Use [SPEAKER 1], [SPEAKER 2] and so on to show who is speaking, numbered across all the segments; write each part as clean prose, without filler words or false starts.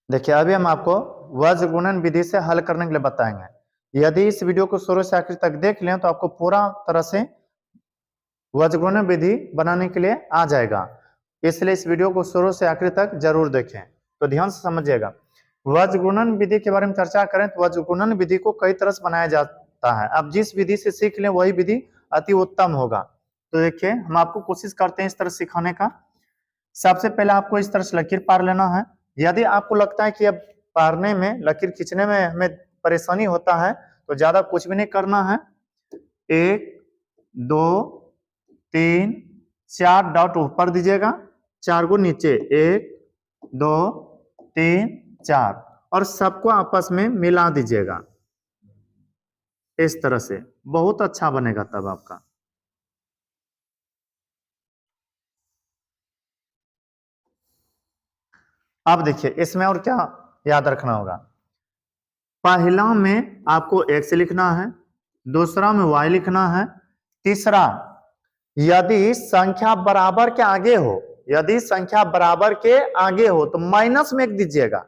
[SPEAKER 1] देखिए अभी हम आपको वज्र गुणन विधि से हल करने के लिए बताएंगे। यदि इस वीडियो को शुरू से आखिर तक देख लें तो आपको पूरा तरह से वज्र गुणन विधि बनाने के लिए आ जाएगा, इसलिए इस वीडियो को शुरू से आखिर तक जरूर देखें। तो ध्यान से समझिएगा। वज्र गुणन विधि के बारे में चर्चा करें तो वज्र गुणन विधि को कई तरह से बनाया जाता है। आप जिस विधि से सीख लें वही विधि अति उत्तम होगा। तो देखिए हम आपको कोशिश करते हैं इस तरह सिखाने का। सबसे पहले आपको इस तरह से लकीर पार लेना है। यदि आपको लगता है कि अब पारने में, लकीर खींचने में हमें परेशानी होता है तो ज्यादा कुछ भी नहीं करना है। 1 2 3 4 डॉट ऊपर दीजिएगा, 4 को नीचे, 1 2 3 4, और सबको आपस में मिला दीजिएगा इस तरह से। बहुत अच्छा बनेगा तब आपका। अब देखिए इसमें और क्या याद रखना होगा। पहला में आपको x लिखना है, दूसरा में y लिखना है, तीसरा यदि संख्या बराबर के आगे हो, यदि संख्या बराबर के आगे हो तो माइनस में 1 दीजिएगा।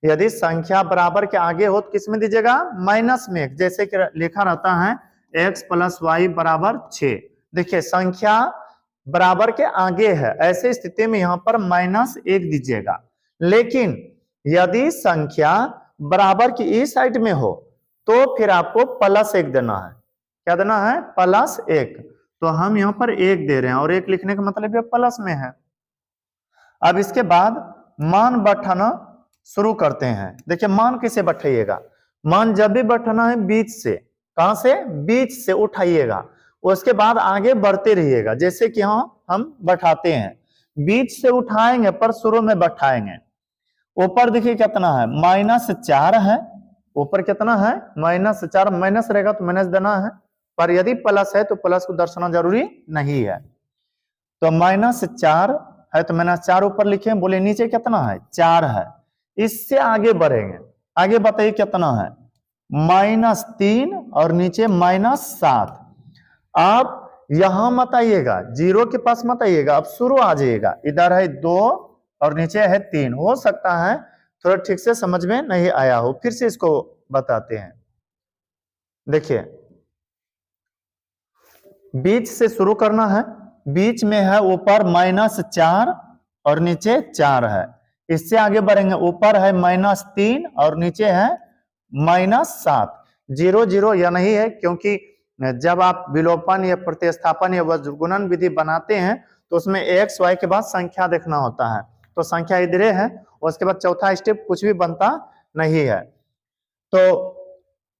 [SPEAKER 1] यदि संख्या बराबर के आगे हो तो किस में दीजिएगा? माइनस में 1। जैसे कि लिखा रहता है x + y = 6। देखिए संख्या बराबर के आगे है, ऐसे स्थिति में यहां पर -1 दीजिएगा। लेकिन यदि संख्या बराबर की इस साइड में हो तो फिर आपको +1 देना है। क्या देना है? +1। तो हम यहां पर 1 दे रहे हैं और 1 लिखने का मतलब ये प्लस में है। अब इसके बाद मान बैठाना शुरू करते हैं। देखिए मान किसे बैठाइएगा? मान जब भी बैठाना है बीच से, कहां से? बीच से उठाइएगा, उसके बाद आगे बढ़ते रहिएगा। जैसे कि यहां हम बैठाते हैं, बीच से उठाएंगे पर शुरू में बैठाएंगे। ऊपर देखिए कितना है? -4 है। ऊपर कितना है? -4। माइनस रहेगा तो माइनस देना है, पर यदि प्लस है तो प्लस को दर्शाना जरूरी नहीं है। तो -4 है तो -4 ऊपर लिखे। बोले नीचे कितना है? 4 है। इससे आगे बढ़ेंगे। आगे बताइए कितना है? -3 और नीचे -7। आप यहां मत आइएगा, 0 के पास मत आइएगा, अब शुरू आ जाइएगा। इधर है 2 और नीचे है 3। हो सकता है थोड़ा ठीक से समझ में नहीं आया हो, फिर से इसको बताते हैं। देखिए बीच से शुरू करना है। बीच में है ऊपर -4 और नीचे 4 है। इससे आगे बढ़ेंगे, ऊपर है -3 और नीचे है -7। 0 0 या नहीं है, क्योंकि जब आप विलोपन या प्रतिस्थापन या वज्र गुणन विधि बनाते हैं तो उसमें x y के बाद संख्या देखना होता है। तो संख्या इधर है, उसके बाद चौथा स्टेप कुछ भी बनता नहीं है। तो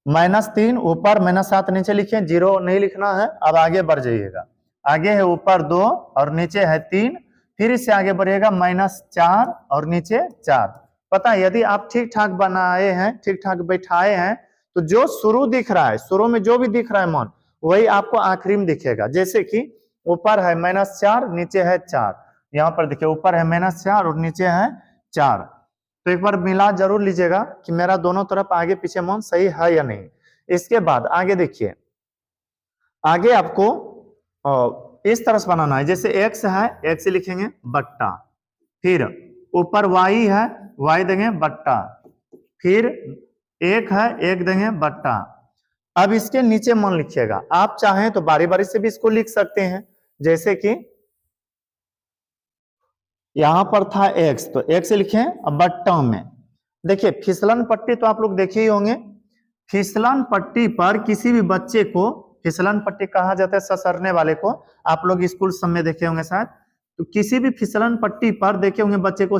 [SPEAKER 1] -3 ऊपर, -7 नीचे लिखे, 0 नहीं लिखना है। अब आगे बढ़ जाइएगा। आगे है ऊपर 2 और नीचे है 3, फिर इससे आगे बढ़िएगा -4 और नीचे 4। पता है यदि आप ठीक ठाक बनाए हैं, ठीक ठाक बैठाए हैं, तो जो शुरू दिख रहा है, शुरू में जो भी दिख रहा है मान, वही आपको आखिरी में दिखेगा। जैसे कि ऊपर है -4 नीचे है 4। यहाँ पर देखिए ऊपर है -4 और नीचे है 4। तो एक बार मिला जरूर लीजिएगा कि मेरा दोनों तरफ आगे पीछे मान सही है या नहीं। इसके बाद आगे देखिए, आगे आपको इस तरह से बनाना है। जैसे x है, x लिखेंगे बट्टा, फिर ऊपर y है, y देंगे बट्टा, फिर 1 है, 1 देंगे बट्टा। अब इसके नीचे मान लिखिएगा। आप चाहें तो बारी बारी से भी इसको लिख सकते हैं। जैसे कि यहां पर था x, तो x लिखें। अब बट्टा में देखिए फिसलन पट्टी तो आप लोग देखे ही होंगे। फिसलन पट्टी पर किसी भी बच्चे को, फिसलन पट्टी कहा जाता है ससरने वाले को, आप लोग स्कूल सब में देखे होंगे शायद। तो किसी भी फिसलन पट्टी पर देखे होंगे बच्चे को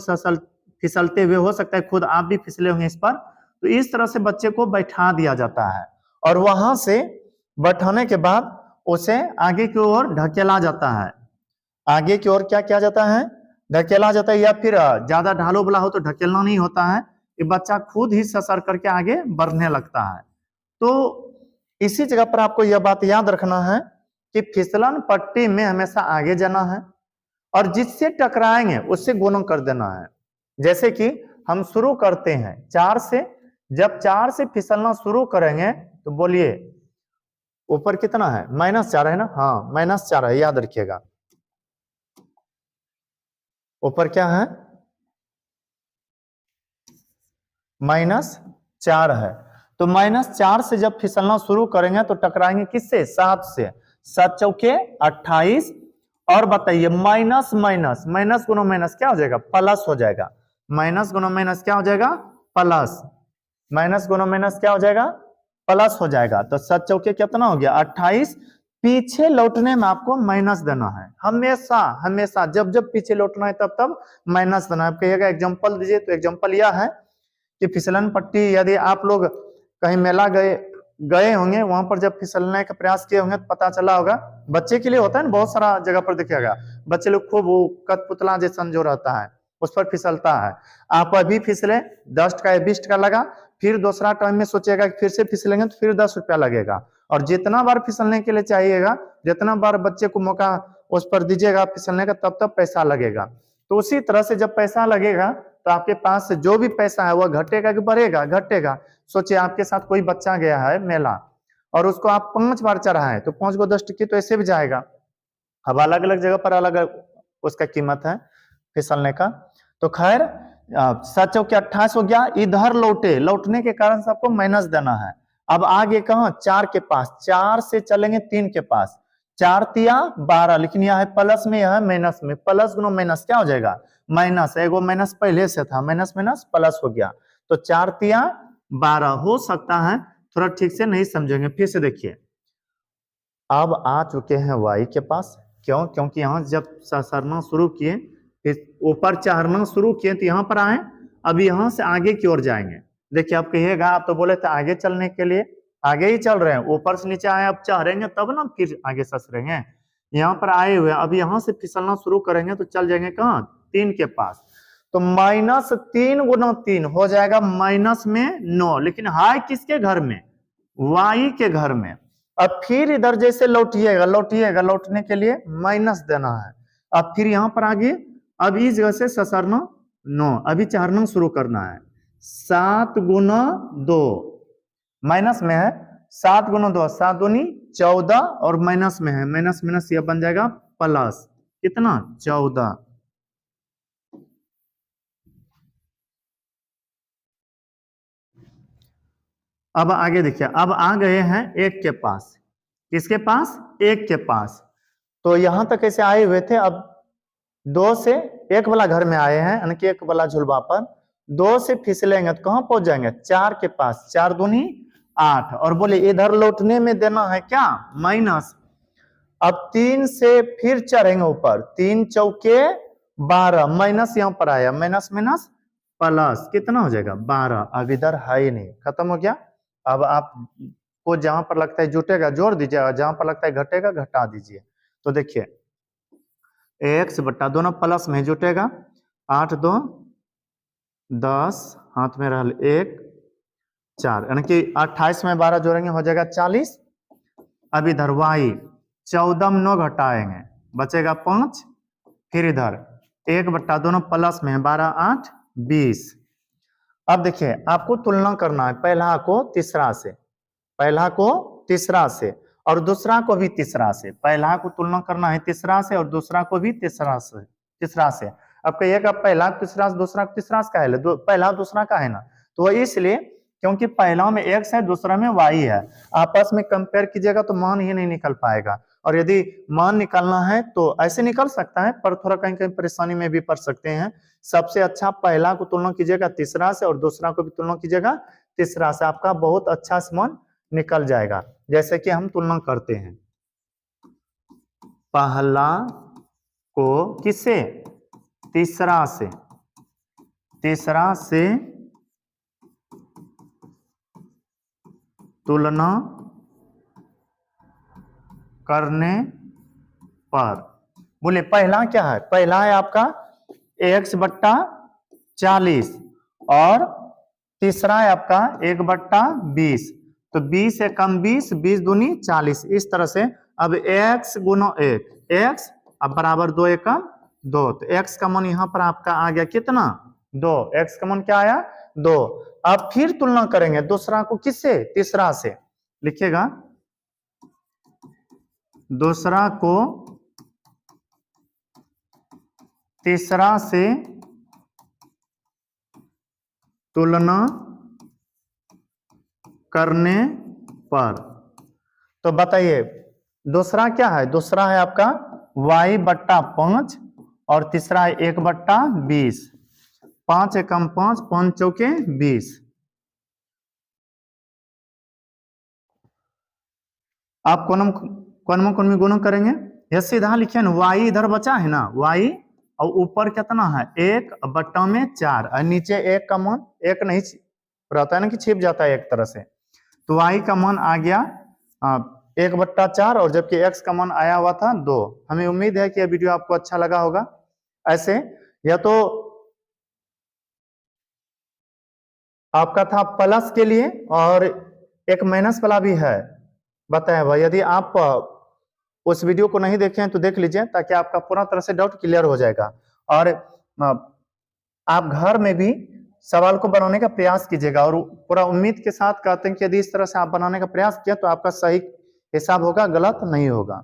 [SPEAKER 1] फिसलते हुए, हो सकता है खुद आप भी फिसले होंगे इस पर। तो इस तरह से बच्चे को बैठा दिया जाता है और वहां से बैठाने के बाद उसे आगे की ओर ढकेला जाता है। आगे की ओर क्या किया जाता है? ढकेला जाता है। या फिर ज्यादा ढालो बुला हो तो ढकेलना नहीं होता है, ये बच्चा खुद ही ससर करके आगे बढ़ने लगता है। तो इसी जगह पर आपको यह बात याद रखना है कि फिसलन पट्टी में हमेशा आगे जाना है और जिससे टकराएंगे उससे गुणन कर देना है। जैसे कि हम शुरू करते हैं 4 से, जब 4 से फिसलना शुरू करेंगे तो बोलिए ऊपर कितना है? -4 है ना? हाँ -4 है, याद रखिएगा। ऊपर क्या है? -4 है। तो -4 से जब फिसलना शुरू करेंगे तो टकराएंगे किससे? 7 से। 7 चौके 28। और बताइए माइनस माइनस, माइनस गुनो माइनस क्या हो जाएगा? प्लस हो जाएगा। माइनस गुनो माइनस क्या हो जाएगा? प्लस। माइनस गुनो माइनस क्या हो जाएगा? प्लस हो जाएगा। तो 7 चौके कितना हो गया? 28। पीछे लौटने में आपको माइनस देना है, हमेशा हमेशा जब जब पीछे लौटना है तब तब माइनस देना है। आप कहिएगा एग्जांपल दीजिए, तो एग्जांपल यह है कि फिसलन पट्टी, यदि आप लोग कहीं मेला गए होंगे, वहां पर जब फिसलने का प्रयास किए होंगे तो पता चला होगा, बच्चे के लिए होता है ना, बहुत सारा जगह पर देखिएगा बच्चे लोग खूब वो कठपुतला जैसा जो रहता है उस पर फिसलता है। आप अभी फिसले 10 का या 20 का लगा, फिर दूसरा टाइम में सोचिएगा कि फिर से फिसलेंगे तो फिर 10 रुपया लगेगा। और जितना बार फिसलने के लिए चाहिएगा, जितना बार बच्चे को मौका उस पर दीजिएगा फिसलने का, तब तब पैसा लगेगा। तो उसी तरह से जब पैसा लगेगा तो आपके पास से जो भी पैसा है वह घटेगा कि बढ़ेगा? घटेगा। सोचिए आपके साथ कोई बच्चा गया है मेला और उसको आप 5 बार चढ़ाए तो 5 को 10 टिक्की तो ऐसे भी जाएगा। अब अलग अलग जगह पर अलग अलग उसका कीमत है फिसलने का। तो खैर 7 चौके 28 हो गया। इधर लौटने के कारण से आपको माइनस देना है। अब आगे कहां? 4 के पास। 4 से चलेंगे 3 के पास। 4 तिया 12, लेकिन यह है प्लस में, यह है माइनस में। प्लस गुनो माइनस क्या हो जाएगा? माइनस। एगो माइनस पहले से था, माइनस माइनस प्लस हो गया। तो 4 तिया 12 हो सकता है थोड़ा ठीक से नहीं समझेंगे, फिर से देखिए। अब आ चुके हैं y के पास। क्यों? क्योंकि यहां जब सरना शुरू किए, ऊपर चढ़ना शुरू किए तो यहां पर आए, अब यहां से आगे की ओर जाएंगे। देखिए आप कहिएगा, आप तो बोले थे आगे चलने के लिए, आगे ही चल रहे हैं, ऊपर से नीचे आए, अब चढ़ेंगे तब ना फिर आगे ससरेंगे। यहाँ पर आए हुए, अब यहां से फिसलना शुरू करेंगे तो चल जाएंगे कहाँ? 3 के पास। तो -3 गुना 3 हो जाएगा माइनस में 9, लेकिन हाय किसके घर में? y के घर में। अब फिर इधर जैसे लौटिएगा, लौटने के लिए माइनस देना है। अब फिर यहां पर आगे, अब इस जगह से ससरना 9, अभी चढ़ना शुरू करना है। 7 गुना 2 माइनस में है, 7 गुना 2 7 दूनी 14, और माइनस में है, माइनस माइनस यह बन जाएगा प्लस। कितना? 14। अब आगे देखिए, अब आ गए हैं 1 के पास। किसके पास? 1 के पास। तो यहां तक कैसे आए हुए थे? अब 2 से 1 वाला घर में आए हैं, यानी कि 1 वाला झुलवा पर 2 से फिसलेंगे तो कहां पहुंच जाएंगे? 4 के पास। 4 दूनी 8, और बोले इधर लौटने में देना है क्या? माइनस। अब 3 से फिर चढ़ेंगे ऊपर, 3 चौके 12, माइनस यहां पर आया, माइनस माइनस प्लस। कितना हो जाएगा? 12। अब इधर है ही नहीं, खत्म हो गया। अब आप को जहां पर लगता है जुटेगा जोड़ दीजिएगा, जहां पर लगता है घटेगा घटा दीजिए। तो देखिए x बट्टा, दोनों प्लस में जुटेगा, 8 2 10, हाथ में रहल 1 4, यानी कि 28 में 12 जोड़ेंगे हो जाएगा 40। अब इधर y 14 में 9 घटाएंगे बचेगा 5, फिर इधर 1 बट्टा, दोनों प्लस में है, 12 8 20। अब देखिए आपको तुलना करना है पहला को तीसरा से, पहला को तीसरा से और दूसरा को भी तीसरा से। पहला को तुलना करना है तीसरा से और दूसरा को भी तीसरा से। अब कहिएगा पहला तीसरा से दूसरा तीसरा से का है, पहला दूसरा का है ना, तो वह इसलिए क्योंकि पहला में x है, दूसरा में y है। आपस में कंपेयर कीजिएगा तो मान ही नहीं निकल पाएगा। और यदि मान निकालना है तो ऐसे निकल सकता है, पर थोड़ा कहीं कहीं परेशानी में भी पड़ सकते हैं। सबसे अच्छा पहला को तुलना कीजिएगा तीसरा से और दूसरा को भी तुलना कीजिएगा तीसरा से, आपका बहुत अच्छा मान निकल जाएगा। जैसे कि हम तुलना करते हैं पहला को किससे? तीसरा से, तीसरा से तुलना करने पर, बोले पहला क्या है? पहला है आपका x बट्टा 40 और तीसरा है आपका 1 बट्टा 20। तो 20 से कम 20, 20 दूनी 40, इस तरह से। अब x गुना 1, x अब बराबर 2 एकम 2, तो x का मान यहां पर आपका आ गया कितना? 2। x का मान क्या आया? 2। अब फिर तुलना करेंगे दूसरा को किससे? तीसरा से। लिखिएगा दूसरा को तीसरा से तुलना करने पर। तो बताइए दूसरा क्या है, दूसरा है आपका y/5 और तीसरा है 1/20। 5 एकम 5, 5 चौके 20। आप कोनमी गुणन करेंगे, यह सीधा लिखिए ना, y इधर बचा है ना, y और ऊपर कितना है 1/4 और नीचे 1 का मान 1 नहीं रहता है ना कि छिप जाता है एक तरह से, तो y का मान आ गया 1/4 और जबकि x का मान आया हुआ था 2। हमें उम्मीद है कि यह वीडियो आपको अच्छा लगा होगा। ऐसे या तो आपका था प्लस के लिए और एक माइनस वाला भी है बताया हुआ, यदि आप उस वीडियो को नहीं देखे हैं तो देख लीजिए ताकि आपका पूरा तरह से डाउट क्लियर हो जाएगा। और आप घर में भी सवाल को बनाने का प्रयास कीजिएगा और पूरा उम्मीद के साथ कहते हैं कि यदि इस तरह से आप बनाने का प्रयास किया तो आपका सही हिसाब होगा, गलत नहीं होगा।